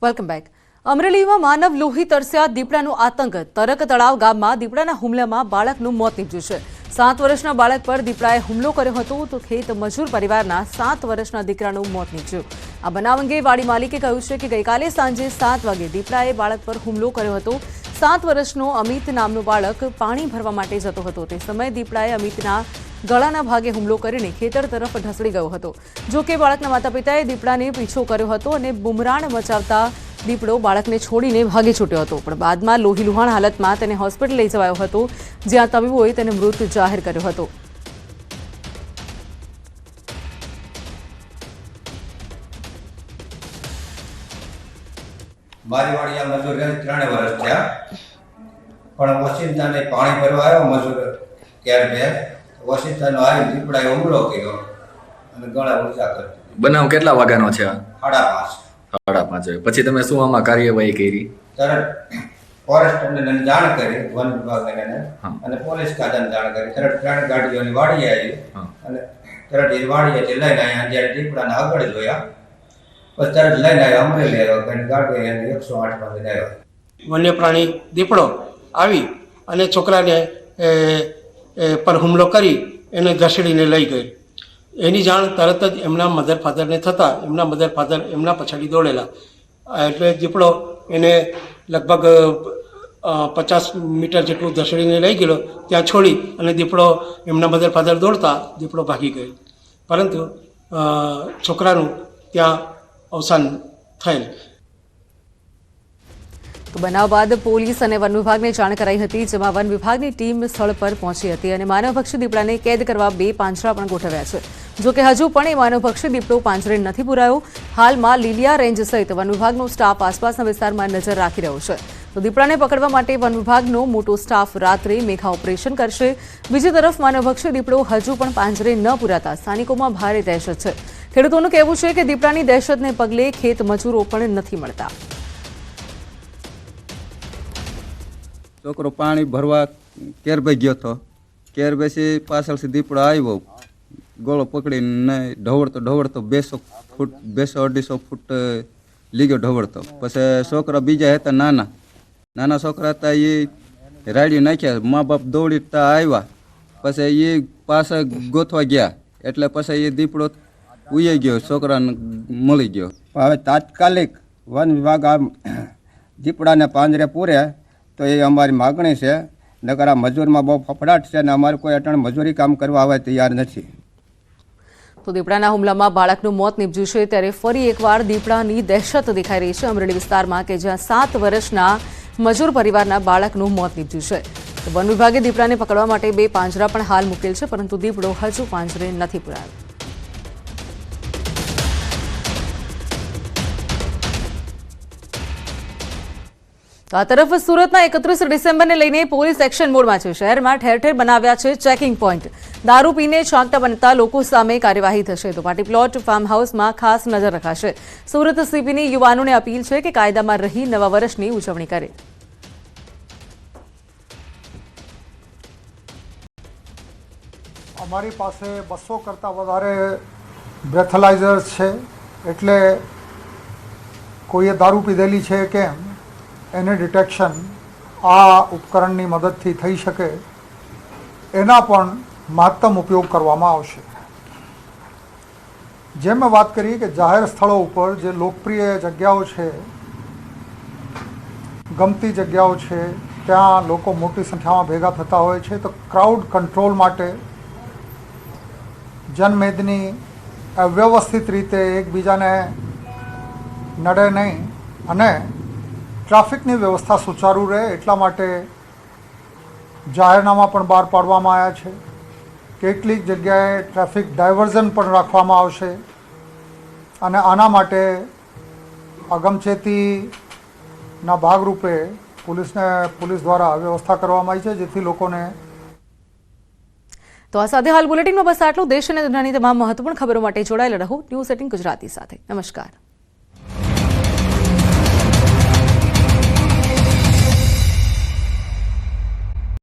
Welcome back. અમરેલીમાં માનવ લોહી તરસ્યા દીપડાનો આતંક। તરક તળાવ ગામમાં દીપડાના હુમલામાં બાળકનું મોત નીપજ્યું છે। 7 વર્ષના બાળક પર દીપડાએ હુમલો કર્યો હતો તો ખેત મજૂર પરિવારના 7 વર્ષના દીકરાનું મોત નીપજ્યું। આ બનાવ અંગે વાડી માલિકે કહ્યું છે કે ગઈકાલે સાંજે 7 વાગે દીપડાએ બાળક પર હુમલો કર્યો હતો। 7 વર્ષનો અમિત નામનો બાળક પાણી ભરવા માટે જતો હતો। તે સમયે દીપડાએ અમિતના ગળાના ભાગે હુમલો કરીને ખેતર તરફ ઢસડી ગયો હતો। જો કે બાળકના માતા પિતાએ દીપડાને પીછો કર્યો હતો અને બુમરાણ મચાવતા દીપડો બાળકને છોડીને ભાગી છૂટ્યો હતો, પણ બાદમાં લોહીલુહાણ હાલતમાં તેને હોસ્પિટલ લઈ જવાયો હતો, જ્યાં તબીબોએ તેને મૃત જાહેર કર્યો હતો। મારી વાડી આ મજૂર 3 વર્ષ થયા, પણ ઓશિંતાને પાણી ભરવા આવ્યો મજૂર ક્યારે ઓશિંતાનો આવી દીપડાએ હુમલો કર્યો અને ગળા ઊંચા કરી દીધા। બનાવ કેટલા વાગ્યાનો છે? 5:30 વાગે। પછી તમે શું આમાં કાર્યવાહી કરી? તરત ફોરેસ્ટરને જાણ કરી, વન વિભાગને અને પોલીસ ખાતાને જાણ કરી। તરત 3 ગાડીઓની વાડી આવી અને તરત એ વાડીએથી લઈને આવ્યા। જ્યારે દીપડાને આગળ જોયા પછી તરત લઈને આવ્યા, અમરેલી આવ્યો, ગાડી 108 માં લઈને આવ્યો। વન્ય પ્રાણી દીપડો આવી અને છોકરાને પર હુમલો કરી એને ઘસડીને લઈ ગઈ। એની જાણ તરત જ એમના મધર ફાધરને થતાં એમના મધર ફાધર એમના પછાડી દોડેલા, એટલે દીપડો એને લગભગ 50 મીટર જેટલું ઘસડીને લઈ ગયેલો। ત્યાં છોડી અને દીપડો એમના મધર ફાધર દોડતા દીપડો ભાગી ગયો, પરંતુ છોકરાનું ત્યાં અવસાન થયેલ। તો બનાવ બાદ પોલીસ અને વન વિભાગને જાણ કરાઈ હતી, જેમાં વન વિભાગની ટીમ સ્થળ પર પહોંચી હતી અને માનવભક્ષી દીપડાને કેદ કરવા 2 પાંજરા પણ ગોઠવ્યા છે। જો કે હજુ પણ એ માનવભક્ષી દીપડો પાંજરે નથી પુરાયો। હાલમાં લીલિયા રેન્જ સહિત વન વિભાગનો સ્ટાફ આસપાસના વિસ્તારમાં નજર રાખી રહ્યો છે। તો દીપડાને પકડવા માટે વન વિભાગનો મોટો સ્ટાફ રાત્રે મેઘા ઓપરેશન કરશે। બીજી તરફ માનવભક્ષી દીપડો હજુ પણ પાંજરે ન પુરાતા સ્થાનિકોમાં ભારે દહેશત છે। ખેડૂતોનું કહેવું છે કે દીપડાની દહેશતને પગલે ખેત મજૂરો પણ નથી મળતા। છોકરો પાણી ભરવા કેરભાઈ ગયો હતો, કેરભાઈ પાછળથી દીપડો આવ્યો, ગોળો પકડીને ઢવળતો 200-250 ફૂટ લીગો ઢવળતો। પછી છોકરા બીજા હતા, નાના છોકરા હતા, એ રાડ્યું નાખ્યા। મા બાપ દોડીતા આવ્યા, પછી એ પાછા ગોતવા ગયા, એટલે પછી એ દીપડો ઉઈ ગયો, છોકરાને મળી ગયો। હવે તાત્કાલિક વન વિભાગ આ દીપડાને પાંજરે પૂરે તો એ અમારી માગણી છે। નકર આ મજૂરમાં બહુ ફફડાટ છે અને અમારે કોઈ અટણ મજૂરી કામ કરવા આવે તૈયાર નથી। તો દીપડાના હુમલામાં બાળકનું મોત નીપજ્યું છે, ત્યારે ફરી એકવાર દીપડાની દહેશત દેખાઈ રહી છે અમરેલી વિસ્તારમાં, કે જ્યાં 7 વર્ષના મજૂર પરિવારના બાળકનું મોત નીપજ્યું છે। તો વન વિભાગે દીપડાને પકડવા માટે 2 પાંજરા પણ હાલ મૂકેલ છે, પરંતુ દીપડો હજુ પાંજરે નથી પુરાયો। તો આ તરફ સુરતના 31 ડિસેમ્બરને લઈને પોલીસ એક્શન મોડમાં છે। શહેરમાં ઠેર ઠેર બનાવ્યા છે ચેકિંગ પોઈન્ટ। દારૂ પીને છાંકતા બનતા લોકો સામે કાર્યવાહી થશે। તો પાર્ટી પ્લોટ, ફાર્મ હાઉસમાં ખાસ નજર રખાશે। સુરત સીપીની યુવાનોને અપીલ છે કે કાયદામાં રહી નવા વર્ષની ઉજવણી કરે। અમારી પાસે 200 કરતાં વધારે બ્રેથલાઇઝર્સ છે, એટલે કોઈએ દારૂ પીધેલી છે કેમ એને ડિટેક્શન આ ઉપકરણની મદદથી થઈ શકે, એના પણ મહત્તમ ઉપયોગ કરવામાં આવશે। જેમ મેં વાત કરી કે જાહેર સ્થળો ઉપર જે લોકપ્રિય જગ્યાઓ છે, ગમતી જગ્યાઓ છે, ત્યાં લોકો મોટી સંખ્યામાં ભેગા થતા હોય છે, તો ક્રાઉડ કંટ્રોલ માટે જનમેદની વ્યવસ્થિત રીતે એકબીજાને નડે નહીં અને ટ્રાફિકની વ્યવસ્થા સુચારુ રહે એટલા માટે જાહેરનામા પણ બહાર પાડવામાં આવ્યા છે। કેટલીક જગ્યાએ ટ્રાફિક ડાયવર્ઝન પણ રાખવામાં આવશે અને આના માટે અગમચેતીના ભાગરૂપે પોલીસ દ્વારા વ્યવસ્થા કરવામાં આવી છે, જેથી લોકોને। તો આ સાથે હાલ બુલેટિનમાં બસ આટલું। દેશ અને દુનિયાની તમામ મહત્વપૂર્ણ ખબરો માટે જોડાયેલા રહો ન્યૂઝ 18 ગુજરાતી સાથે। નમસ્કાર।